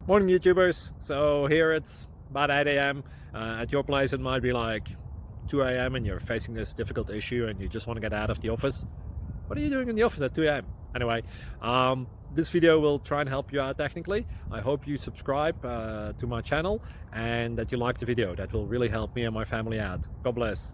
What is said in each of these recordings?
Morning YouTubers. So here it's about 8 a.m. At your place it might be like 2 a.m. and you're facing this difficult issue and you just want to get out of the office. What are you doing in the office at 2 a.m.? Anyway, this video will try and help you out technically. I hope you subscribe to my channel and that you like the video. That will really help me and my family out. God bless.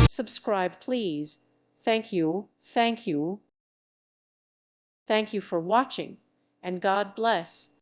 Subscribe, please. Thank you, thank you. Thank you for watching, and God bless.